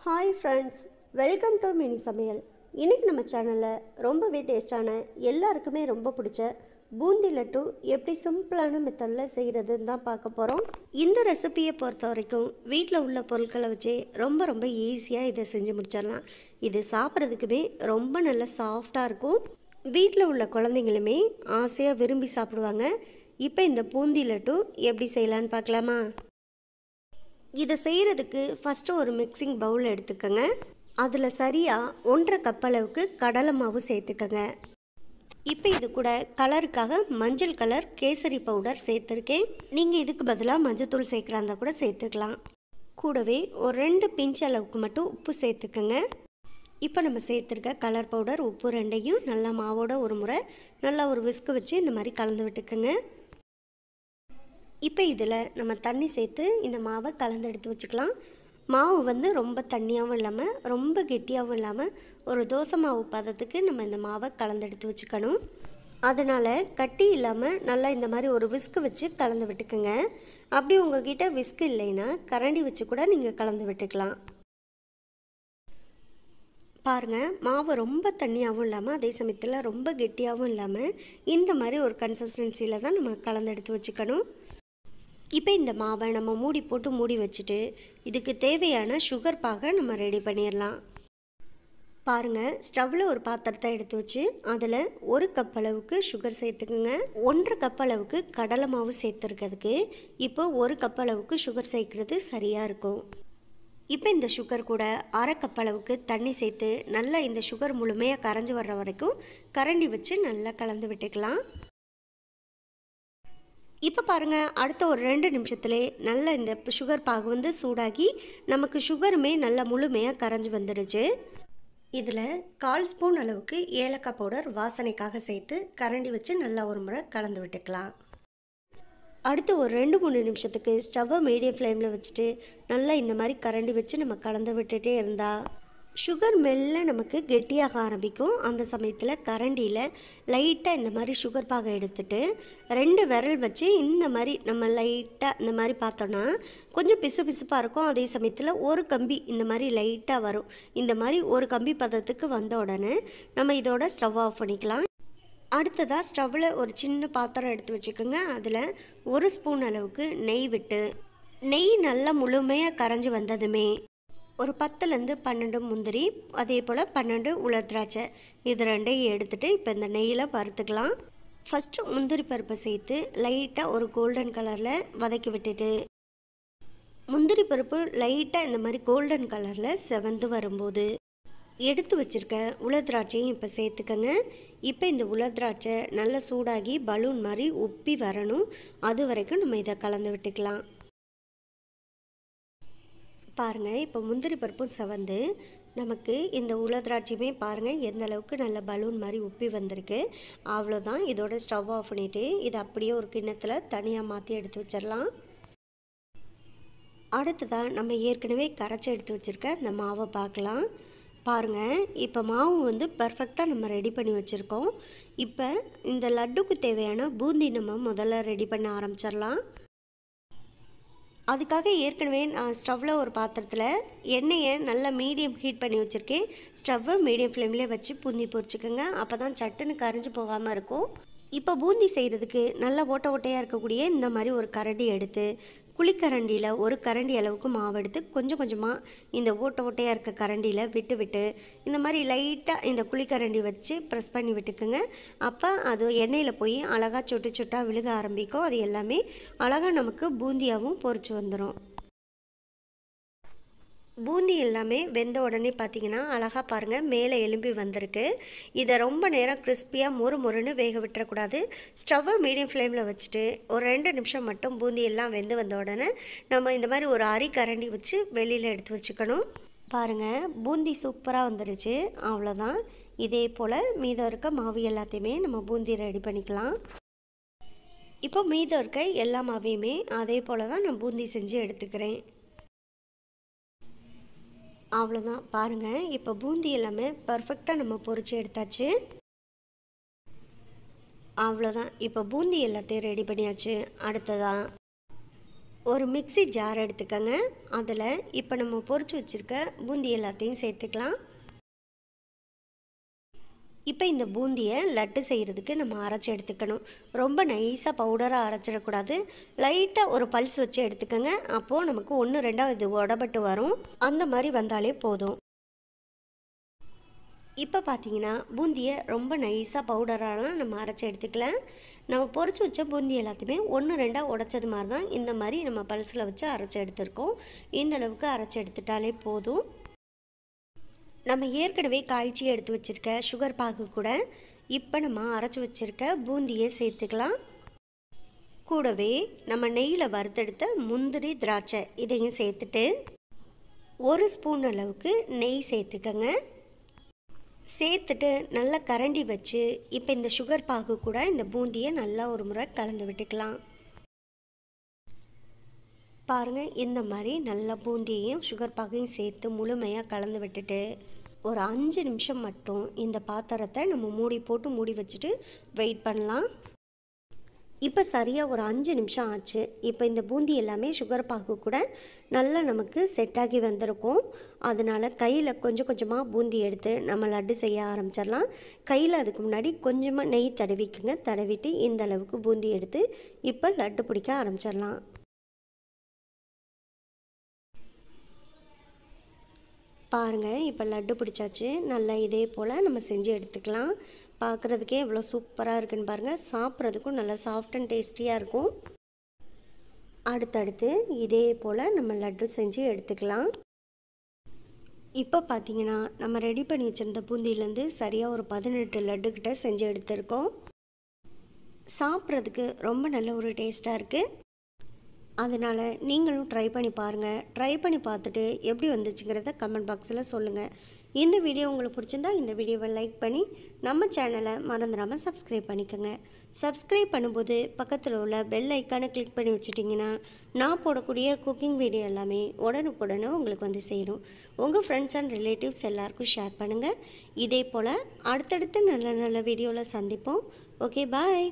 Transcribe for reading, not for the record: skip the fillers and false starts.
Hi friends, welcome to mini சமையல். இன்றைக்கி நம்ம சேனலில் ரொம்பவே டேஸ்டான எல்லாருக்குமே ரொம்ப பிடிச்ச பூந்தி லட்டு எப்படி சிம்பிளான மெத்தடில் செய்கிறதுன்னு தான் பார்க்க போகிறோம். இந்த ரெசிபியை பொறுத்த வரைக்கும் வீட்டில் உள்ள பொருட்களை வச்சு ரொம்ப ஈஸியாக இதை செஞ்சு முடிச்சிடலாம். இது சாப்பிட்றதுக்குமே ரொம்ப நல்ல சாஃப்டாக இருக்கும். வீட்டில் உள்ள குழந்தைங்களுமே ஆசையாக விரும்பி சாப்பிடுவாங்க. இப்போ இந்த பூந்தி லட்டு எப்படி செய்யலான்னு பார்க்கலாமா? இதை செய்கிறதுக்கு ஃபஸ்ட்டு ஒரு மிக்சிங் பவுல் எடுத்துக்கோங்க. அதில் சரியாக 1.5 கப் அளவுக்கு கடலை மாவு சேர்த்துக்கோங்க. இப்போ இது கூட கலருக்காக மஞ்சள் கலர் கேசரி பவுடர் சேர்த்துருக்கேன். நீங்கள் இதுக்கு பதிலாக மஞ்சத்தூள் சேர்க்குறா இருந்தால் கூட சேர்த்துக்கலாம். கூடவே ஒரு 2 பிஞ்ச் அளவுக்கு மட்டும் உப்பு சேர்த்துக்கோங்க. இப்போ நம்ம சேர்த்துருக்க கலர் பவுடர் உப்பு ரெண்டையும் நல்லா மாவோட ஒரு முறை நல்லா ஒரு விஸ்கு வச்சு இந்த மாதிரி கலந்து விட்டுக்கோங்க. இப்போ இதில் நம்ம தண்ணி சேர்த்து இந்த மாவை கலந்து எடுத்து வச்சுக்கலாம். மாவு வந்து ரொம்ப தண்ணியாகவும் இல்லாமல் ரொம்ப கெட்டியாகவும் இல்லாமல் ஒரு தோசை மாவு பதத்துக்கு நம்ம இந்த மாவை கலந்து எடுத்து வச்சுக்கணும். அதனால் கட்டி இல்லாமல் நல்லா இந்த மாதிரி ஒரு விஸ்கு வச்சு கலந்து விட்டுக்குங்க. அப்படி உங்ககிட்ட விஸ்கு இல்லைன்னா கரண்டி வச்சு கூட நீங்கள் கலந்து விட்டுக்கலாம். பாருங்கள், மாவு ரொம்ப தண்ணியாகவும் இல்லாமல் அதே சமயத்தில் ரொம்ப கெட்டியாகவும் இல்லாமல் இந்த மாதிரி ஒரு கன்சிஸ்டன்சியில் தான் நம்ம கலந்து எடுத்து வச்சுக்கணும். இப்போ இந்த மாவை நம்ம மூடி வச்சுட்டு இதுக்கு தேவையான சுகர் பாகை நம்ம ரெடி பண்ணிடலாம். பாருங்கள், ஸ்டவ்வில் ஒரு பாத்திரத்தை எடுத்து வச்சு அதில் 1 கப் அளவுக்கு சுகர் சேர்த்துக்குங்க. 1.5 கப் அளவுக்கு கடலை மாவு சேர்த்துருக்கிறதுக்கு இப்போ 1 கப் அளவுக்கு சுகர் சேர்க்குறது சரியாக இருக்கும். இப்போ இந்த சுகர் கூட 1/2 கப் அளவுக்கு தண்ணி சேர்த்து நல்லா இந்த சுகர் முழுமையாக கரைஞ்சி வர்ற வரைக்கும் கரண்டி வச்சு நல்லா கலந்து விட்டுக்கலாம். இப்போ பாருங்கள், அடுத்த ஒரு 2 நிமிஷத்துலே நல்லா இந்த சுகர் பாகு வந்து சூடாகி நமக்கு சுகருமே நல்லா முழுமையாக கரைஞ்சி வந்துடுச்சு. இதில் 1/4 ஸ்பூன் அளவுக்கு ஏலக்காய் பவுடர் வாசனைக்காக சேர்த்து கரண்டி வச்சு நல்லா ஒரு முறை கலந்து விட்டுக்கலாம். அடுத்து ஒரு 2-3 நிமிஷத்துக்கு ஸ்டவ்வை மீடியம் ஃப்ளேமில் வச்சுட்டு நல்லா இந்த மாதிரி கரண்டி வச்சு நம்ம கலந்து விட்டுட்டே இருந்தால் சுகர் மெல்ல நமக்கு கெட்டியாக ஆரம்பிக்கும். அந்த சமயத்தில் கரண்டியில் லைட்டாக இந்த மாதிரி சுகர் பாகை எடுத்துட்டு 2 விரல் வச்சு இந்த மாதிரி நம்ம லைட்டாக இந்த மாதிரி பார்த்தோன்னா கொஞ்சம் பிசுப்பாக இருக்கும். அதே சமயத்தில் ஒரு கம்பி இந்த மாதிரி லைட்டாக வரும். இந்த மாதிரி ஒரு கம்பி பதத்துக்கு வந்த உடனே நம்ம இதோட ஸ்டவ் ஆஃப் பண்ணிக்கலாம். அடுத்ததாக ஸ்டவ்வில் ஒரு சின்ன பாத்திரம் எடுத்து வச்சுக்கோங்க. அதில் 1 ஸ்பூன் அளவுக்கு நெய் விட்டு நெய் நல்லா முழுமையாக கரைஞ்சி வந்ததுமே ஒரு 10லேருந்து 12 முந்திரி, அதே போல் 12 உலர் திராட்சை, இது ரெண்டையும் எடுத்துகிட்டு இப்போ இந்த நெய்யில் வறுத்துக்கலாம். ஃபஸ்ட்டு முந்திரி பருப்பை சேர்த்து லைட்டாக ஒரு கோல்டன் கலரில் வதக்கி விட்டுட்டு முந்திரி பருப்பு லைட்டாக இந்த மாதிரி கோல்டன் கலரில் செவந்து வரும்போது எடுத்து வச்சுருக்க உலர் திராட்சையும் இப்போ சேர்த்துக்கங்க. இப்போ இந்த உலர் திராட்சை நல்லா சூடாகி பலூன் மாதிரி உப்பி வரணும். அது வரைக்கும் நம்ம இதை கலந்து விட்டுக்கலாம். பாருங்கள், இப்போ முந்திரி பருப்பும் செவந்து நமக்கு இந்த உலர் திராட்சையுமே பாருங்கள் எந்த அளவுக்கு நல்ல பலூன் மாதிரி உப்பி வந்திருக்கு. அவ்வளோதான், இதோட ஸ்டவ் ஆஃப் பண்ணிவிட்டு இதை அப்படியே ஒரு கிண்ணத்தில் தனியாக மாற்றி எடுத்து வச்சிடலாம். அடுத்ததாக நம்ம ஏற்கனவே கரைச்சி எடுத்து வச்சுருக்க இந்த மாவை பார்க்கலாம். பாருங்கள், இப்போ மாவு வந்து பர்ஃபெக்டாக நம்ம ரெடி பண்ணி வச்சுருக்கோம். இப்போ இந்த லட்டுக்கு தேவையான பூந்தி நம்ம முதல்ல ரெடி பண்ண ஆரம்பிச்சிடலாம். அதுக்காக ஏற்கனவே நான் ஸ்டவ்வில் ஒரு பாத்திரத்தில் எண்ணெயை நல்லா மீடியம் ஹீட் பண்ணி வச்சுருக்கேன். ஸ்டவ்வை மீடியம் ஃப்ளேம்லேயே வச்சு பூந்தி பொரிச்சுக்கோங்க. அப்போ தான் சட்டுன்னு கரைஞ்சி போகாமல் இருக்கும். இப்போ பூந்தி செய்கிறதுக்கு நல்லா ஓட்டையாக இருக்கக்கூடிய இந்த மாதிரி ஒரு கரண்டி எடுத்து குழிக்கரண்டியில் ஒரு கரண்டி அளவுக்கு மாவு எடுத்து கொஞ்சமாக இந்த ஓட்டையாக இருக்க கரண்டியில் விட்டு இந்த மாதிரி லைட்டாக இந்த குழிக்கரண்டி வச்சு ப்ரெஸ் பண்ணி விட்டுக்குங்க. அப்போ அது எண்ணெயில் போய் அழகாக சொட்டாக விழுக ஆரம்பிக்கும். அது எல்லாமே அழகாக நமக்கு பூந்தியாகவும் பொரிச்சு வந்துடும். பூந்தி எல்லாமே வெந்த உடனே பார்த்திங்கன்னா அழகாக பாருங்கள் மேலே எலும்பி வந்திருக்கு. இதை ரொம்ப நேரம் கிறிஸ்பியாக மொறுன்னு வேக விட்டுறக்கூடாது. ஸ்டவ்வை மீடியம் ஃப்ளேமில் வச்சுட்டு ஒரு 2 நிமிஷம் மட்டும் பூந்தி எல்லாம் வெந்து வந்த உடனே நம்ம இந்த மாதிரி ஒரு அரி கரண்டி வச்சு வெளியில் எடுத்து வச்சுக்கணும். பாருங்கள், பூந்தி சூப்பராக வந்துருச்சு. அவ்வளோதான், இதே போல் மீதம் இருக்க மாவு எல்லாத்தையுமே நம்ம பூந்தி ரெடி பண்ணிக்கலாம். இப்போ மீதம் இருக்க எல்லா மாவையுமே அதே போல் தான் நான் பூந்தி செஞ்சு எடுத்துக்கிறேன். அவ்வளோதான், பாருங்கள், இப்போ பூந்தி எல்லாமே பர்ஃபெக்டாக நம்ம பொரிச்சு எடுத்தாச்சு. அவ்வளோதான், இப்போ பூந்தி எல்லாத்தையும் ரெடி பண்ணியாச்சு. அடுத்ததான் ஒரு மிக்ஸி ஜார் எடுத்துக்கோங்க. அதில் இப்போ நம்ம பொரிச்சு வச்சுருக்க பூந்தி எல்லாத்தையும் சேர்த்துக்கலாம். இப்போ இந்த பூந்தியை லட்டு செய்கிறதுக்கு நம்ம அரைச்சி எடுத்துக்கணும். ரொம்ப நைஸாக பவுடராக அரைச்சிடக்கூடாது. லைட்டாக ஒரு பல்ஸ் வச்சு எடுத்துக்கோங்க. அப்போது நமக்கு 1-2 இது உடப்பட்டு வரும். அந்த மாதிரி வந்தாலே போதும். இப்போ பார்த்தீங்கன்னா பூந்தியை ரொம்ப நைஸாக பவுடராலாம் நம்ம அரைச்சி எடுத்துக்கலாம். நம்ம பொரிச்சு வச்ச பூந்தி எல்லாத்தையுமே 1-2 உடைச்சது மாதிரி தான் இந்த மாதிரி நம்ம பல்ஸில் வச்சு அரைச்சி எடுத்துருக்கோம். இந்த அளவுக்கு அரைச்சி எடுத்துட்டாலே போதும். நம்ம ஏற்கனவே காய்ச்சி எடுத்து வச்சுருக்க சுகர் பாகு கூட இப்போ நம்ம அரைச்சி வச்சுருக்க பூந்தியை சேர்த்துக்கலாம். கூடவே நம்ம நெய்யில் வறுத்தெடுத்த முந்திரி, திராட்சை இதையும் சேர்த்துட்டு 1 ஸ்பூன் அளவுக்கு நெய் சேர்த்துக்கங்க. சேர்த்துட்டு நல்லா கரண்டி வச்சு இப்போ இந்த சுகர் பாகு கூட இந்த பூந்தியை நல்லா ஒரு முறை கலந்து விட்டுக்கலாம். பாருங்கள், இந்த மாதிரி நல்லா பூந்தியையும் சுகர் பாகையும் சேர்த்து முழுமையாக கலந்து விட்டுட்டு ஒரு 5 நிமிஷம் மட்டும் இந்த பாத்திரத்தை நம்ம மூடி வச்சுட்டு வெயிட் பண்ணலாம். இப்போ சரியாக ஒரு 5 நிமிஷம் ஆச்சு. இப்போ இந்த பூந்தி எல்லாமே சுகர் பாகு கூட நல்லா நமக்கு செட் ஆகி வந்திருக்கும். அதனால் கையில் கொஞ்சம் கொஞ்சமாக பூந்தி எடுத்து நம்ம லட்டு செய்ய ஆரம்பிச்சிடலாம். கையில் அதுக்கு முன்னாடி கொஞ்சமாக நெய் தடவிக்குங்க. தடவிட்டு இந்த அளவுக்கு பூந்தி எடுத்து இப்போ லட்டு பிடிக்க ஆரம்பிச்சிடலாம். பாருங்கள், இப்போ லட்டு பிடிச்சாச்சு. நல்லா இதே போல் நம்ம செஞ்சு எடுத்துக்கலாம். பார்க்குறதுக்கே எவ்வளோ சூப்பராக இருக்குன்னு பாருங்கள். சாப்பிட்றதுக்கும் நல்லா சாஃப்ட் அண்ட் டேஸ்டியாக இருக்கும். அடுத்தடுத்து இதே போல் நம்ம லட்டு செஞ்சு எடுத்துக்கலாம். இப்போ பார்த்தீங்கன்னா நம்ம ரெடி பண்ணி வச்சுருந்த பூந்தியிலேருந்து சரியாக ஒரு 18 லட்டுக்கிட்ட செஞ்சு எடுத்துருக்கோம். சாப்பிட்றதுக்கு ரொம்ப நல்ல ஒரு டேஸ்ட்டாக இருக்குது. அதனால் நீங்களும் ட்ரை பண்ணி பாருங்கள். ட்ரை பண்ணி பார்த்துட்டு எப்படி வந்துச்சுங்கிறத கமெண்ட் பாக்ஸில் சொல்லுங்கள். இந்த வீடியோ உங்களுக்கு பிடிச்சிருந்தா இந்த வீடியோவை லைக் பண்ணி நம்ம சேனலை மறந்துடாமல் சப்ஸ்கிரைப் பண்ணிக்கோங்க. சப்ஸ்கிரைப் பண்ணும்போது பக்கத்தில் உள்ள பெல் ஐக்கானை கிளிக் பண்ணி வச்சுட்டிங்கன்னா நான் போடக்கூடிய குக்கிங் வீடியோ எல்லாமே உடனுக்குடனே உங்களுக்கு வந்து சேரும். உங்கள் ஃப்ரெண்ட்ஸ் அண்ட் ரிலேட்டிவ்ஸ் எல்லாருக்கும் ஷேர் பண்ணுங்கள். இதே போல் அடுத்தடுத்து நல்ல நல்ல வீடியோவில் சந்திப்போம். ஓகே, பாய்.